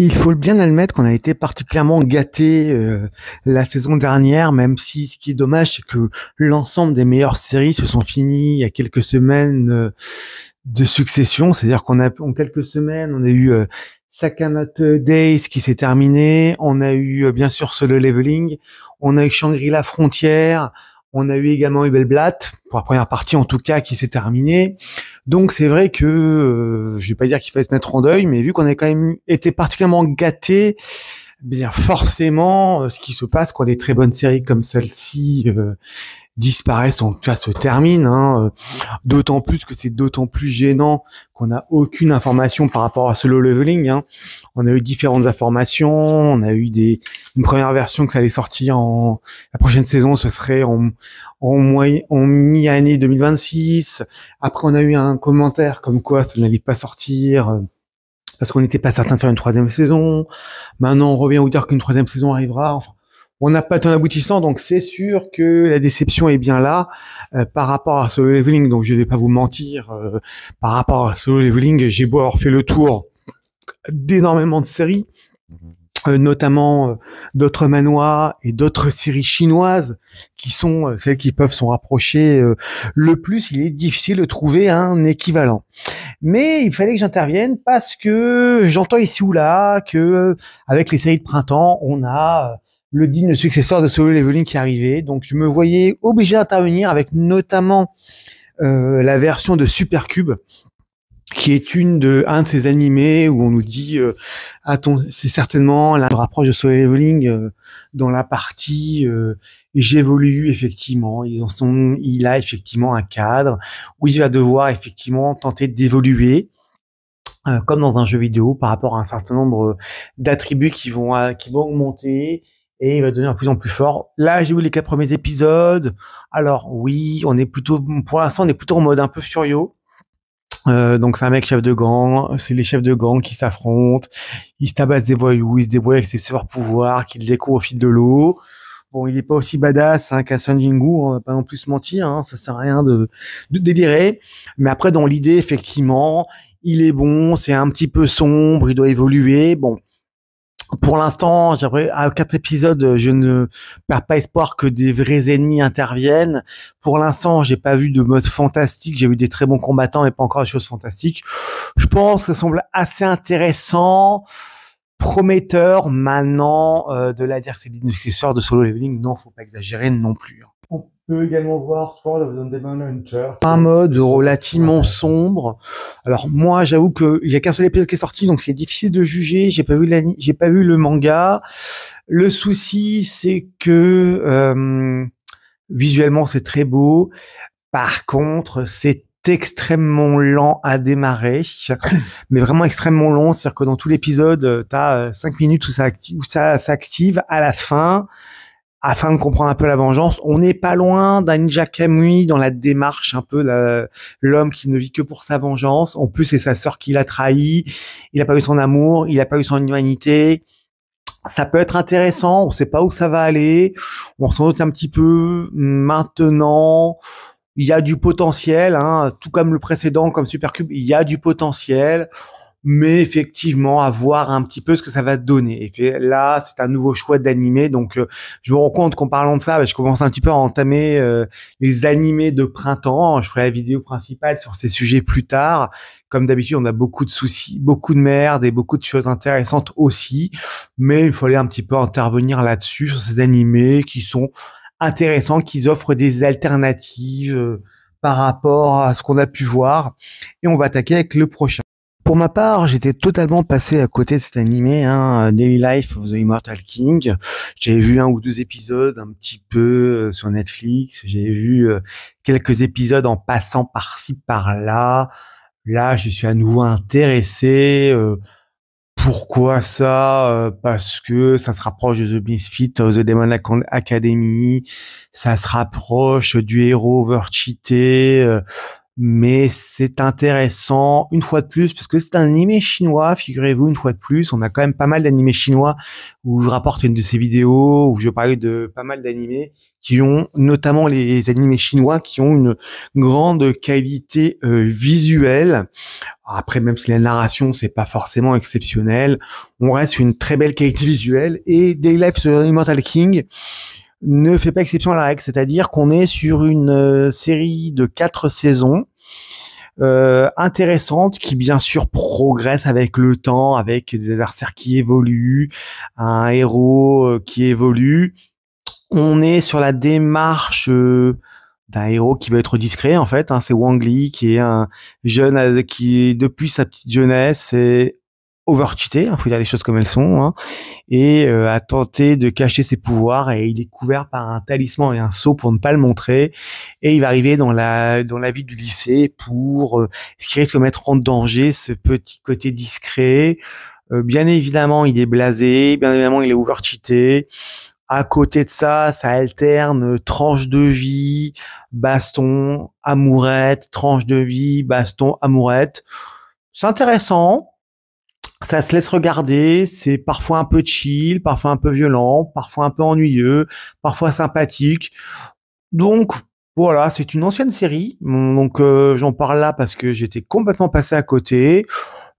Il faut bien admettre qu'on a été particulièrement gâtés la saison dernière, même si ce qui est dommage, c'est que l'ensemble des meilleures séries se sont finies il y a quelques semaines de succession. C'est-à-dire en quelques semaines, on a eu Sakamoto Days qui s'est terminé, on a eu bien sûr Solo Leveling, on a eu Shangri-La Frontière, on a eu également Hubelblatt, pour la première partie en tout cas, qui s'est terminée. Donc c'est vrai que, je vais pas dire qu'il fallait se mettre en deuil, mais vu qu'on a quand même été particulièrement gâtés, bien forcément, ce qui se passe quand des très bonnes séries comme celle-ci disparaissent, en tout cas se terminent, hein, d'autant plus que c'est d'autant plus gênant qu'on n'a aucune information par rapport à Solo Leveling. Hein. On a eu différentes informations, on a eu une première version que ça allait sortir la prochaine saison, ce serait en mi-année 2026. Après, on a eu un commentaire comme quoi ça n'allait pas sortir parce qu'on n'était pas certain de faire une troisième saison. Maintenant, on revient vous dire qu'une troisième saison arrivera. Enfin, on n'a pas tout aboutissant, donc c'est sûr que la déception est bien là par rapport à Solo Leveling. Donc je vais pas vous mentir, par rapport à Solo Leveling, j'ai beau avoir fait le tour d'énormément de séries, notamment d'autres manhwas et d'autres séries chinoises qui sont celles qui peuvent s'en rapprocher le plus. Il est difficile de trouver un équivalent. Mais il fallait que j'intervienne parce que j'entends ici ou là que avec les séries de printemps, on a le digne successeur de Solo Leveling qui arrivait. Donc je me voyais obligé d'intervenir avec notamment la version de Supercube, qui est un de ces animés où on nous dit c'est certainement la rapproche de Solo Leveling dans la partie j'évolue effectivement. Il a effectivement un cadre où il va devoir effectivement tenter d'évoluer comme dans un jeu vidéo par rapport à un certain nombre d'attributs qui vont augmenter. Et il va devenir de plus en plus fort. Là, j'ai vu les 4 premiers épisodes. Alors oui, pour l'instant, on est plutôt en mode un peu furio. Donc c'est un mec chef de gang, c'est les chefs de gang qui s'affrontent, ils se tabassent des voyous, ils se débrouillent avec ses super pouvoirs qu'ils découvrent au fil de l'eau. Bon, il est pas aussi badass qu'un Sun Jingu, on va pas non plus se mentir, hein, ça sert à rien de délirer. Mais après, dans l'idée, effectivement, il est bon, c'est un petit peu sombre, il doit évoluer. Bon, pour l'instant, à 4 épisodes, je ne perds pas espoir que des vrais ennemis interviennent. Pour l'instant, j'ai pas vu de mode fantastique. J'ai vu des très bons combattants, mais pas encore des choses fantastiques. Je pense que ça semble assez intéressant, prometteur. Maintenant, de la dire que c'est une successeur de Solo Leveling, non, faut pas exagérer non plus. On peut également voir Sword of the Demon Hunter. Un mode relativement sombre. Alors moi, j'avoue que il y a qu'un seul épisode qui est sorti, donc c'est difficile de juger. J'ai pas vu le manga. Le souci, c'est que visuellement, c'est très beau. Par contre, c'est extrêmement lent à démarrer, mais vraiment extrêmement long. C'est-à-dire que dans tout l'épisode, t'as 5 minutes où ça s'active à la fin. Afin de comprendre un peu la vengeance, on n'est pas loin d'un Ninja Kamui dans la démarche, un peu l'homme qui ne vit que pour sa vengeance. En plus, c'est sa sœur qui l'a trahi. Il n'a pas eu son amour, il n'a pas eu son humanité. Ça peut être intéressant, on ne sait pas où ça va aller. On s'en doute un petit peu maintenant. Il y a du potentiel, hein, tout comme le précédent, comme Supercube, il y a du potentiel. Mais effectivement, à voir un petit peu ce que ça va donner. Et là, c'est un nouveau choix d'animé, donc je me rends compte qu'en parlant de ça, je commence un petit peu à entamer les animés de printemps. Je ferai la vidéo principale sur ces sujets plus tard. Comme d'habitude, on a beaucoup de soucis, beaucoup de merde et beaucoup de choses intéressantes aussi. Mais il fallait un petit peu intervenir là-dessus, sur ces animés qui sont intéressants, qui offrent des alternatives par rapport à ce qu'on a pu voir. Et on va attaquer avec le prochain. Pour ma part, j'étais totalement passé à côté de cet animé, Daily Life of the Immortal King. J'avais vu 1 ou 2 épisodes un petit peu sur Netflix. J'ai vu quelques épisodes en passant par-ci, par-là. Là, je suis à nouveau intéressé. Pourquoi ça? Parce que ça se rapproche de The Misfit of the Demon Academy. Ça se rapproche du héros overcheaté. mais c'est intéressant une fois de plus parce que c'est un animé chinois, figurez-vous, une fois de plus. On a quand même pas mal d'animés chinois où je rapporte une de ces vidéos où je parlais de pas mal d'animés qui ont, notamment les animés chinois, qui ont une grande qualité visuelle. Après, même si la narration c'est pas forcément exceptionnel, on reste sur une très belle qualité visuelle. Et Daily Life sur Immortal King ne fait pas exception à la règle, c'est-à-dire qu'on est sur une série de 4 saisons intéressante qui bien sûr progresse avec le temps, avec des adversaires qui évoluent, un héros qui évolue. On est sur la démarche d'un héros qui veut être discret en fait. C'est Wang Li qui est un jeune qui depuis sa petite jeunesse est overcheaté, faut dire les choses comme elles sont, et a tenté de cacher ses pouvoirs et il est couvert par un talisman et un sceau pour ne pas le montrer et il va arriver dans la vie du lycée pour ce qui risque de mettre en danger ce petit côté discret. Bien évidemment, il est blasé, bien évidemment, il est overcheaté. À côté de ça, ça alterne tranche de vie, baston, amourette, tranche de vie, baston, amourette. C'est intéressant. Ça se laisse regarder, c'est parfois un peu chill, parfois un peu violent, parfois un peu ennuyeux, parfois sympathique. Donc voilà, c'est une ancienne série. Donc j'en parle là parce que j'étais complètement passé à côté,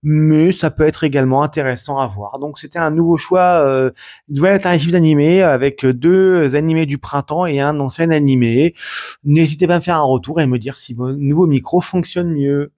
mais ça peut être également intéressant à voir. Donc c'était un nouveau choix, nouvelle alternative d'animé avec 2 animés du printemps et un ancien animé. N'hésitez pas à me faire un retour et me dire si vos nouveaux micros fonctionnent mieux.